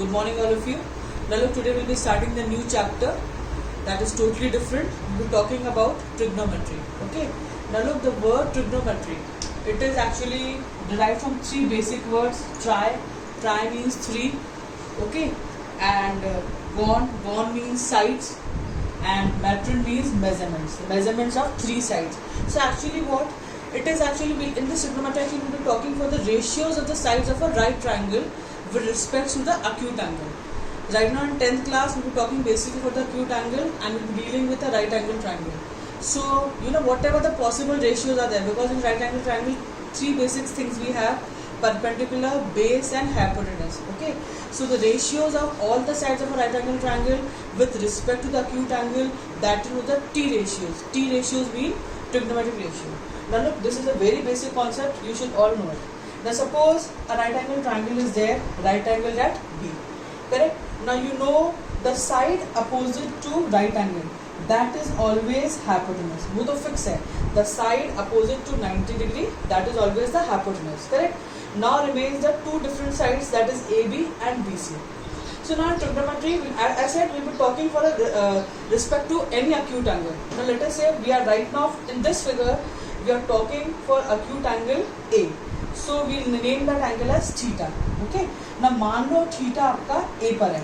Good morning, all of you. Now, look, today we'll be starting the new chapter that is totally different. We'll be talking about trigonometry. Okay. Now, look, the word trigonometry, it is actually derived from three basic words. Tri means three. Okay. And gon means sides. And metron means measurements. The measurements of three sides. So, actually, what it is actually in this trigonometry, actually we'll be talking for the ratios of the sides of a right triangle with respect to the acute angle. Right now in 10th class we'll be talking basically for the acute angle and we'll be dealing with a right angle triangle. So whatever the possible ratios are there, because in right angle triangle three basic things we have: perpendicular, base and hypotenuse. Okay, so the ratios of all the sides of a right angle triangle with respect to the acute angle, that is the T ratios. T ratios mean trigonometric ratio. Now look, this is a very basic concept, you should all know it. Now suppose a right angle triangle is there, right angle at B, correct? Now you know the side opposite to right angle, that is always hypotenuse. वो तो fix है. The side opposite to 90 degree, that is always the hypotenuse, correct? Now remains the two different sides, that is AB and BC. So now in trigonometry, as I said, we will be talking for respect to any acute angle. Now let us say we are right now in this figure, we are talking for acute angle A. So we will name that angle as theta. Okay. Now मान लो theta आपका A पर है.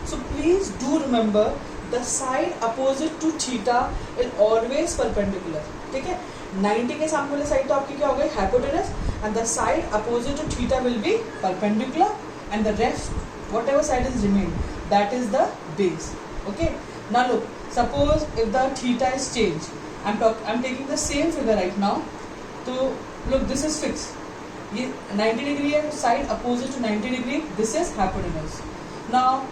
So please do remember the side opposite to theta is always perpendicular. ठीक है. 90 के सामने वाले side तो आपकी क्या हो गई? Hypotenuse, and the side opposite to theta will be perpendicular, and the rest, whatever side is remain, that is the base. Okay. Now look, suppose if the theta is changed, I'm taking the same figure right now. So look, this is fixed. ये 90 degree है, side opposite to 90 degree, this is hypotenuse. Now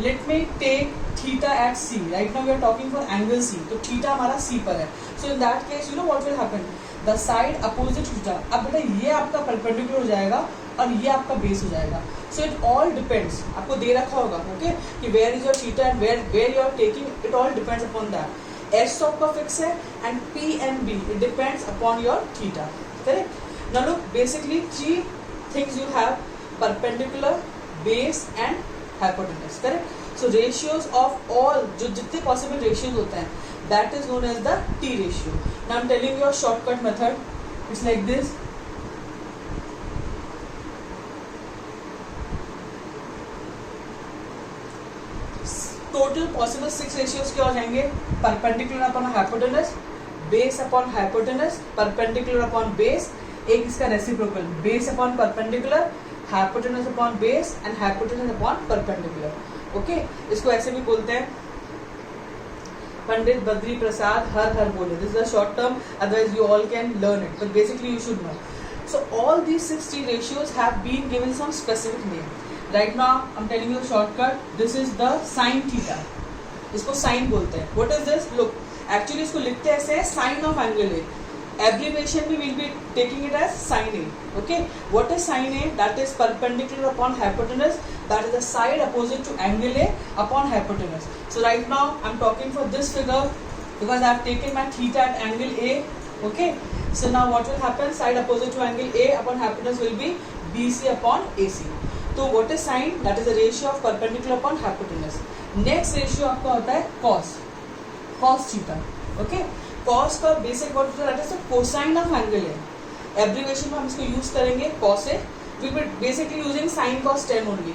let me take theta at C. Right now we are talking for angle C. तो theta हमारा C पर है. So in that case, what will happen? The side opposite theta. अब बेटा ये आपका perpendicular हो जाएगा और ये आपका base हो जाएगा. So it all depends. आपको दे रखा होगा, okay? कि where is your theta and where you are taking. It all depends upon that. S तो आपका fix है and P and B. It depends upon your theta. Correct? Now look, basically three things you have: perpendicular, base and hypotenuse. Correct? So ratios of all, जो जितने possible ratios होते हैं, that is known as the T ratio. Now I'm telling you a shortcut method. It's like this. Total possible 6 ratios क्या हो जाएंगे? Perpendicular upon hypotenuse, base upon hypotenuse, perpendicular upon base. एक इसका reciprocal, base upon perpendicular, hypotenuse upon base and hypotenuse upon perpendicular. Okay, इसको ऐसे भी बोलते हैं पंडित बद्री प्रसाद हर हर बोले. This is a short term, otherwise you all can learn it, but basically you should know. So all these 60 ratios have been given some specific name. Right now I'm telling you a shortcut. This is the sin theta. इसको sign बोलते हैं. What is this? Look, actually इसको लिखते ऐसे है, sine of angle A. Abbreviation we will be taking it as sin A. Okay, what is sin A? That is perpendicular upon hypotenuse. That is the side opposite to angle A upon hypotenuse. So right now I'm talking for this figure because I have taken my theta at angle A. Okay, so now what will happen? Side opposite to angle A upon hypotenuse will be BC upon AC. So what is sin? That is the ratio of perpendicular upon hypotenuse. Next ratio आपका होता है cos theta. Okay. Cos का basic word होता है cosine of angle है. Abbreviation में हम इसको यूज करेंगे cos A. We will basically using sine cos 10 only.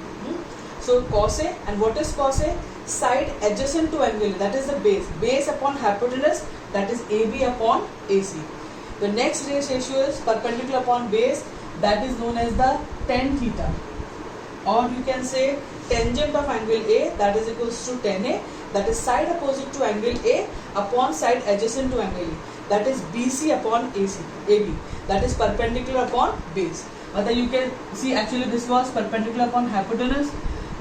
So cos A, and what is cos A? Side adjacent to angle, that is the base upon hypotenuse, that is AB upon AC. The next ratio is perpendicular upon base, that is known as the tan theta. Or you can say tangent of angle A, that is equals to tan A, that is side opposite to angle A upon side adjacent to angle A, that is BC upon AB, that is perpendicular upon base. But you can see actually this was perpendicular upon hypotenuse,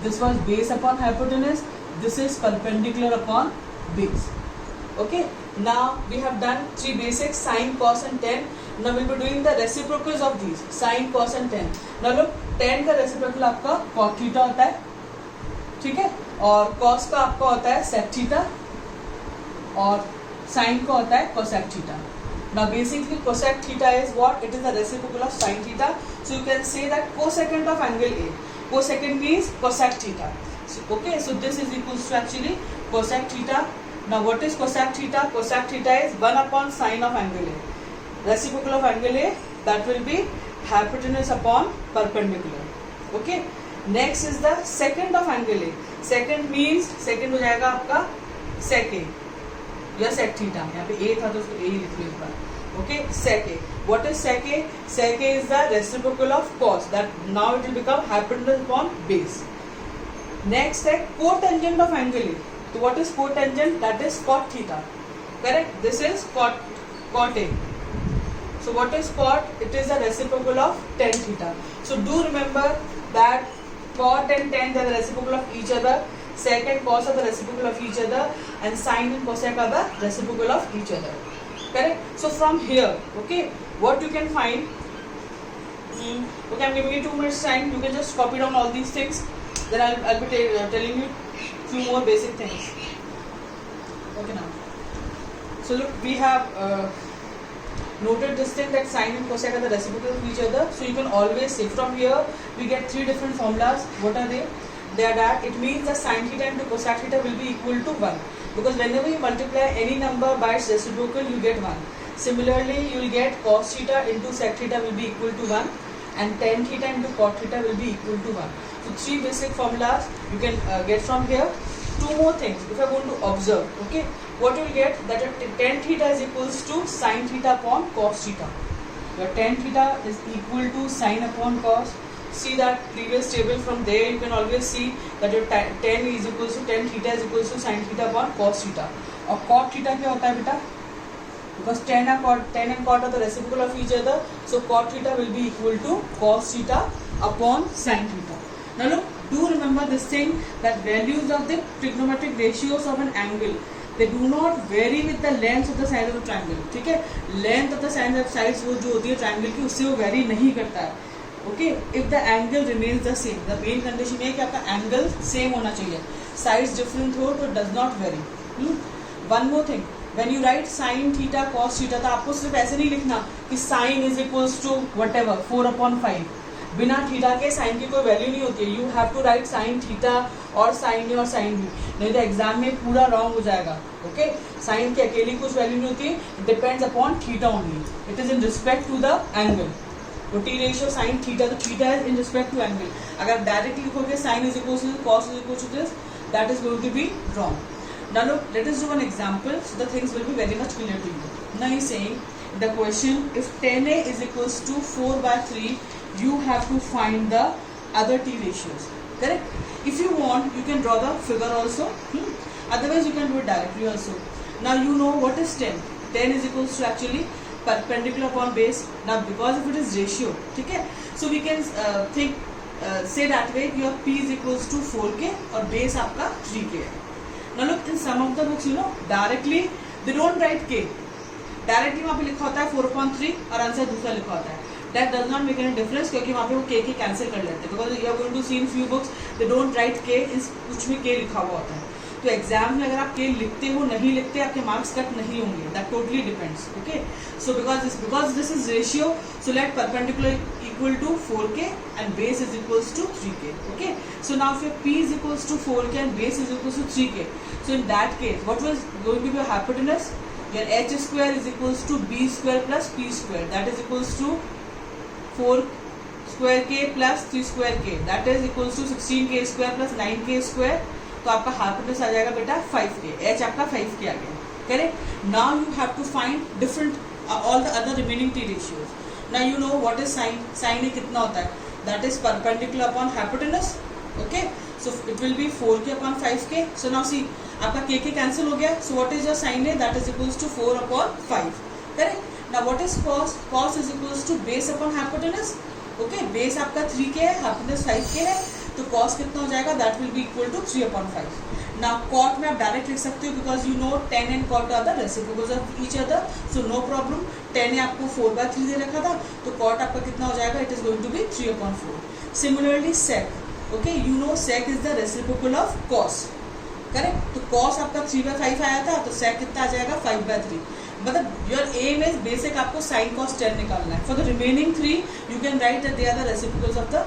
this was base upon hypotenuse, this is perpendicular upon base. Okay, now we have done three basics: sine, cos and tan. Now we will be doing the reciprocals of these, sine, cos and tan. Now look, tan का reciprocal आपका cot theta होता है, ठीक है, और cos का आपका होता है sec थीटा, और sin का होता है cosec theta. Now basically cosec theta is what? It is the reciprocal of sin theta. So you can say that cosecant of angle A Cosecant means cosec theta. So, okay, so this is equals to actually cosec theta. Now what is cosec theta? Cosec theta is 1 upon sine of angle A. Reciprocal of angle A, that will be hypotenuse upon perpendicular. Okay. Next is the secant of angle A. Secant means secant हो जाएगा आपका sec A या sec theta. यहाँ पे A था तो उसको A ही लिख लो एक बार. Okay, sec A. What is sec A? Sec A is the reciprocal of cos. That now it will become hypotenuse upon base. Next है cotangent of angle A. So what is cotangent? That is cot theta. Correct? This is cot A. So what is cot? It is the reciprocal of tan theta. So do remember that cot and tan are the reciprocal of each other. Sec and cos are the reciprocal of each other, and sine and cosec are the reciprocal of each other. Correct? So from here, okay, what you can find, okay, I'm giving you 2 minutes time, you can just copy down all these things, then I'll be telling you few more basic things. Okay, now, so look, we have noted this thing that sine and cosec are the reciprocal of each other. So you can always say from here we get 3 different formulas. What are they? They are that it means that sine theta into cosec theta will be equal to 1, because whenever you multiply any number by its reciprocal you get 1. Similarly you will get cos theta into sec theta will be equal to 1, and tan theta into cot theta will be equal to 1. So 3 basic formulas you can get from here. 2 more things if you are going to observe. Okay, what you will get, that tan theta is equals to sine theta upon cos theta. Your tan theta is equal to sine upon cos. See that previous table, from there you can always see that your tan is equals to tan theta is equals to sine theta upon cos theta. और cot theta क्या होता है बेटा? Because tan and cot are the reciprocal of each other, so cot theta will be equal to cos theta upon sine theta. Now look, do remember this thing, that values of the trigonometric ratios of an angle, they do not vary with the length of the side of the triangle. ठीक है, length of the sides वो जो होती है triangle की, उससे वो vary नहीं करता है. Okay, if the angle remains the same, the main condition है कि आपका angle same होना चाहिए. Sides different हो तो does not vary. One more thing, when you write sin theta cos theta, तो आपको सिर्फ ऐसे नहीं लिखना कि sin is equals to whatever 4/5. बिना थीटा के साइन की कोई वैल्यू नहीं होती है. You have to write sine theta और साइन ए और साइन बी, नहीं तो एग्जाम में पूरा रॉन्ग हो जाएगा. ओके, साइन की अकेली कुछ वैल्यू नहीं होती, it depends upon theta only. It is in respect to the angle. तो टी रेशियो साइन थीटा, तो theta is in respect to angle. अगर आप डायरेक्टली लिखोगे sine is equal to cos is equal to this, that is going to be wrong. Now look, let us do one example so the things will be very much clear to you. Now he is saying the question, if tan A is equals to 4/3, you have to find the other t ratios. Correct? If you want, you can draw the figure also. Otherwise, you can do it directly also. Now you know what is tan. Tan is equals to actually perpendicular upon base. Now because if it is ratio, okay, so we can say that way your p is equals to 4k और base आपका 3k है. Now look, in some of the books, you know, directly they don't write k. Directly वहाँ पे लिखा होता है 4/3 और answer दूसरा लिखा होता है. That does not make any difference, क्योंकि वहाँ पे वो k कैंसिल कर लेते हैं. Because you are going to see in few books they don't write k, कुछ में k लिखा हुआ होता है. तो एग्जाम में अगर आप k लिखते हो नहीं लिखते, आपके मार्क्स कट नहीं होंगे. That totally depends. Okay, so because this is ratio, so let perpendicular equal to 4k and base is equals to 3k. Okay, so now if your p is equals to 4k and base is equals to 3k, so in that case what was going to be your hypotenuse? Your h square is equals to b square plus p square, that is equals to 4 square k plus 3 square k, that is equals to 16k square plus 9k square. तो आपका hypotenuse आ जाएगा बेटा 5k. h आपका 5k आ गया. Correct? Now you have to find different all the other remaining T ratios. Now you know what is sine. Sine A कितना होता है? That is perpendicular upon hypotenuse. Okay, so it will be 4k upon 5k. So now see, आपका k cancel हो गया. So what is your sine A? That is equals to 4/5. Correct? Now what is cos? Cos is equals to base upon hypotenuse. Okay, base आपका 3k है, hypotenuse 5k है, तो cos कितना हो जाएगा? That will be equal to 3/5. Now cot में आप direct लिख सकते हो, because you know tan and cot are the reciprocals of each other, so no problem. tan आपको 4/3 दे रखा था, तो कॉट आपका कितना हो जाएगा? It is going to be 3/4. Similarly sec. Okay, you know sec is the reciprocal of cos. Correct? तो cos आपका 3/5 आया था, तो सेक कितना आ जाएगा? 5/3. मतलब योर एम इज बेसिक आपको साइन कॉस tan निकालना है. For the remaining 3 you can write that they are the reciprocals of the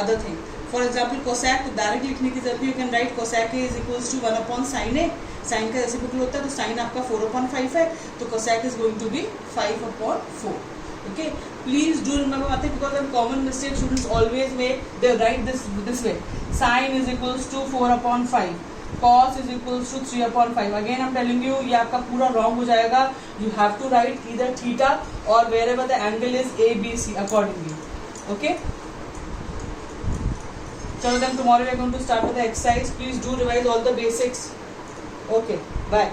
other thing. For example cosec तो डायरेक्ट लिखने की जरूरत, you can write cosec is equals to 1 upon sine A, sine का reciprocal होता है तो sine आपका 4/5 है, तो cosec is going to be 5/4. Okay, please do remember one thing, because a common mistake students always make, they write this way, sin is equals to 4/5, cos is equals to 3/5. Again I'm telling you, ये आपका पूरा wrong हो जाएगा. You have to write either theta or wherever the angle is ABC accordingly. Okay. So then tomorrow we are going to start with the exercise. Please do revise all the basics. Okay, bye.